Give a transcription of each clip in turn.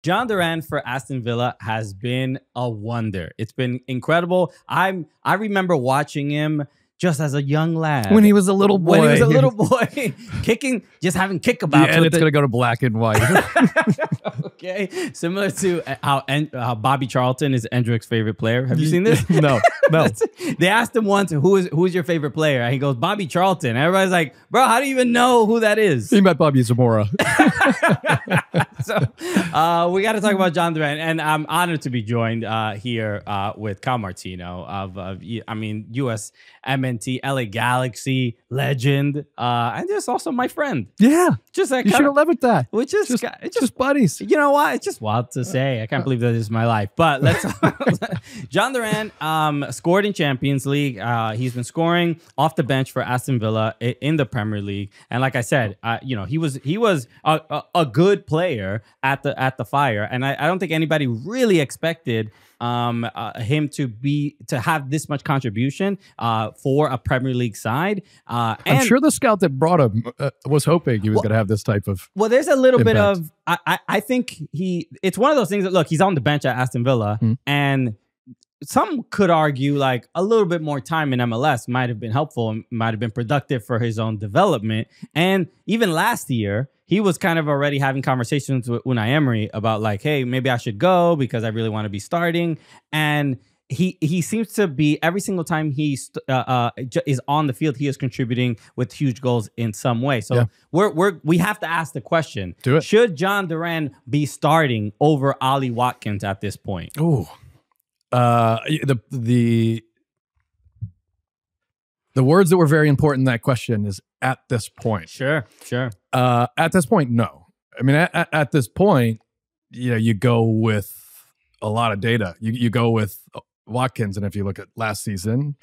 Jhon Duran for Aston Villa has been a wonder. It's been incredible. I remember watching him just as a young lad. When he was a little boy. When he was a little boy, kicking, just having kickabouts. Yeah, and it's going to go to black and white. Okay. Similar to how Bobby Charlton is Endrick's favorite player. Have you seen this? No. They asked him once, who's your favorite player? And he goes, Bobby Charlton. And everybody's like, bro, how do you even know who that is? He met Bobby Zamora. So we got to talk about Jhon Duran. And I'm honored to be joined here with Cal Martino of US MNT, LA Galaxy legend. And just also my friend. Yeah. Just you should have leveraged that. Which is just buddies. You know what? It's just wild to say. I can't believe that is my life. But let's Jhon Duran scored in Champions League. He's been scoring off the bench for Aston Villa in the Premier League. And like I said, he was a good player at the Fire. And I don't think anybody really expected him to have this much contribution for a Premier League side. I'm sure the scout that brought him was hoping he was going to have this type of there's a little bit of I think it's one of those things that, look, he's on the bench at Aston Villa, and some could argue like a little bit more time in MLS might have been helpful and might have been productive for his own development. And even last year, he was kind of already having conversations with Unai Emery about like, hey, maybe I should go because I really want to be starting. And he seems to be, every single time he is on the field, he is contributing with huge goals in some way. So we have to ask the question: should Jhon Duran be starting over Ollie Watkins at this point? Oh, the words that were very important in that question is at this point. Sure. At this point, no. I mean, at this point, you go with a lot of data. You go with Watkins, and if you look at last season,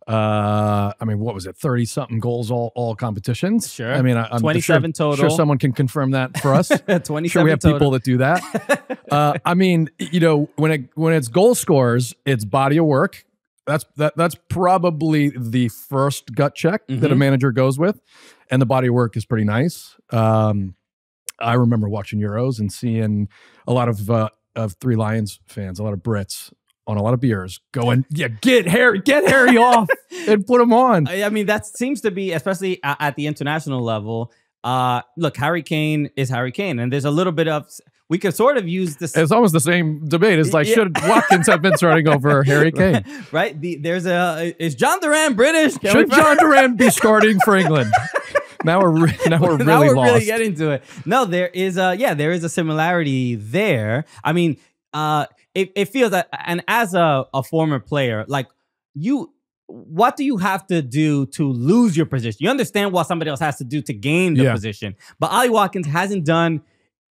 I mean, what was it? 30-something goals all competitions. Sure. I mean, I'm 27 total. Sure, someone can confirm that for us. 27 sure, we have total. people that do that. I mean, when it's goal scorers, it's body of work. That's probably the first gut check that a manager goes with, and the body of work is pretty nice. I remember watching Euros and seeing a lot of Three Lions fans, a lot of Brits on a lot of beers going, get Harry off and put him on. I mean, that seems to be, especially at the international level. Look, Harry Kane is Harry Kane, and there's a little bit of, we could sort of use this. It's almost the same debate. It's like, should Watkins have been starting over Harry Kane? Right? Is Jhon Duran British? Should Jhon Duran be starting for England? Now we're really lost. Really getting to it. No, there is a similarity there. I mean, it feels that, and as a former player, like what do you have to do to lose your position? You understand what somebody else has to do to gain the position, but Ollie Watkins hasn't done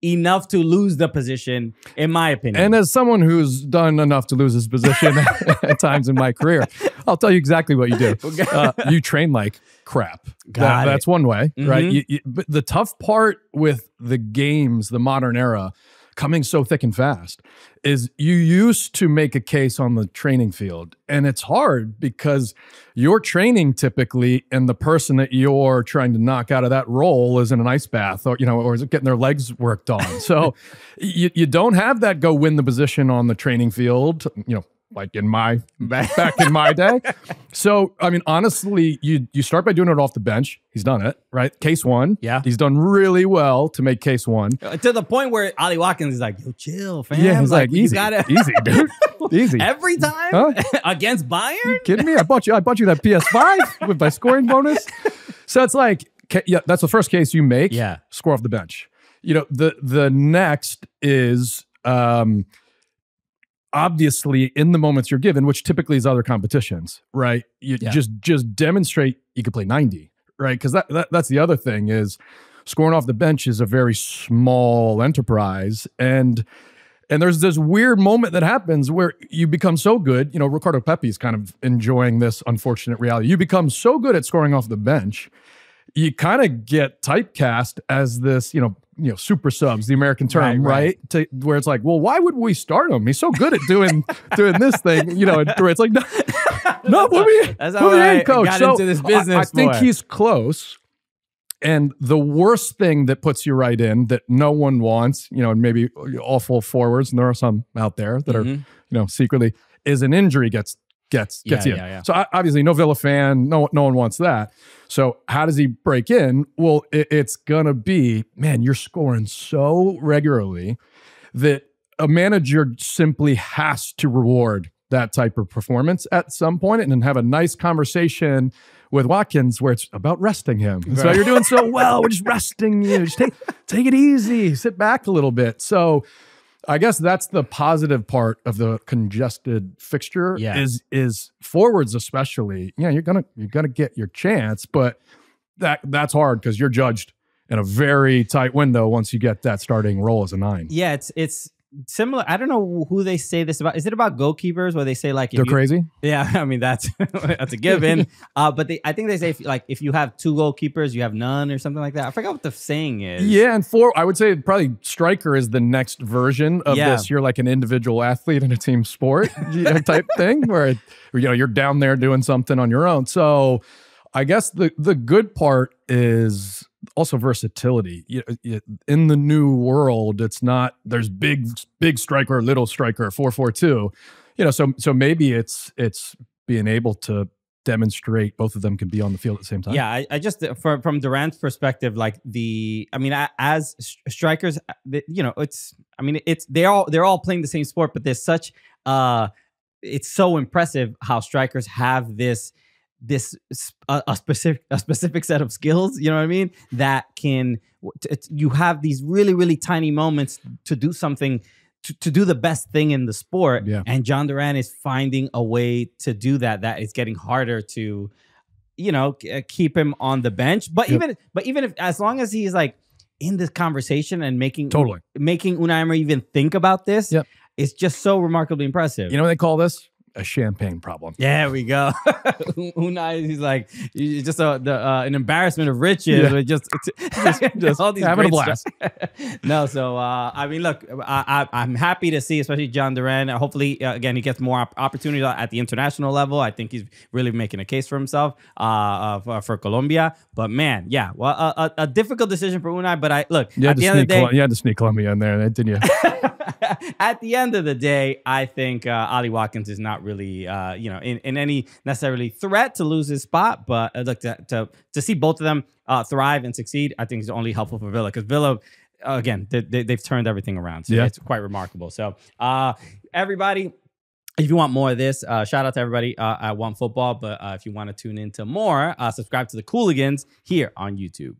enough to lose the position, in my opinion. And as someone who's done enough to lose his position at times in my career, I'll tell you exactly what you do. You train like crap. That's one way, right? But the tough part with the games, the modern era, coming so thick and fast, is you used to make a case on the training field. And it's hard because you're training typically, and the person that you're trying to knock out of that role is in an ice bath, or is getting their legs worked on. So you don't have that go win the position on the training field, like back in my day. So, I mean, honestly, you start by doing it off the bench. He's done it, right? Case one. Yeah. He's done really well to make case one. To the point where Ollie Watkins is like, yo, chill, fam. Yeah, he's like easy, easy, dude. Easy. Every time? Against Bayern? You kidding me? I bought you that PS5 with my scoring bonus. So it's like, that's the first case you make. Yeah. Score off the bench. The next is obviously in the moments you're given, which typically is other competitions, right? You just demonstrate you could play 90, right? Because that's the other thing is scoring off the bench is a very small enterprise, and there's this weird moment that happens where you become so good. Ricardo Pepi's kind of enjoying this unfortunate reality. You become so good at scoring off the bench, you kind of get typecast as this, super subs, the American term, right? Where it's like, well, why would we start him? He's so good at doing this thing, where it's like, no, put me in, coach. Got into this business. I think he's close. And the worst thing that puts you right in that no one wants, and maybe awful forwards, and there are some out there that are, secretly, is an injury gets in. Yeah. So obviously, no Villa fan, no one wants that. So how does he break in? Well, it's gonna be, man, you're scoring so regularly that a manager simply has to reward that type of performance at some point and then have a nice conversation with Watkins where it's about resting him. Right. So you're doing so well, we're just resting you. Just take it easy, sit back a little bit. So I guess that's the positive part of the congested fixture is forwards especially. Yeah, you're gonna get your chance, but that's hard because you're judged in a very tight window once you get that starting role as a 9. Yeah, it's similar. I don't know who they say this about. Is it about goalkeepers where they say like they're crazy? Yeah, I mean that's a given. But I think they say if you have 2 goalkeepers, you have none or something like that. I forgot what the saying is. Yeah, and I would say probably striker is the next version of this. You're like an individual athlete in a team sport type thing where you're down there doing something on your own. So I guess the good part is also versatility. In the new world, it's not there's big striker, little striker, 4-4-2. So maybe it's being able to demonstrate both of them can be on the field at the same time. Yeah, I just from Duran's perspective, as strikers, they're all playing the same sport, but there's such it's so impressive how strikers have this a specific set of skills, you know what I mean, that you have these really, really tiny moments to do something, to do the best thing in the sport. Yeah. And Jhon Duran is finding a way to do that is getting harder to keep him on the bench, but even if, as long as he's like in this conversation and making Unai Emery even think about this, it's just so remarkably impressive. You know what they call this? A champagne problem. There we go. Unai, he's like just an embarrassment of riches. Yeah. Just all these having a blast. No, so I mean, look, I'm happy to see, especially Jhon Duran. Hopefully, again, he gets more opportunity at the international level. I think he's really making a case for himself for Colombia. But man, a difficult decision for Unai. But at the end of the day, you had to sneak Colombia in there, didn't you? At the end of the day, I think Ollie Watkins is not really, in any necessarily threat to lose his spot. But look, to see both of them thrive and succeed, I think is only helpful for Villa, because Villa, again, they've turned everything around. So it's quite remarkable. So everybody, if you want more of this, shout out to everybody at OneFootball. But if you want to tune into more, subscribe to the Cooligans here on YouTube.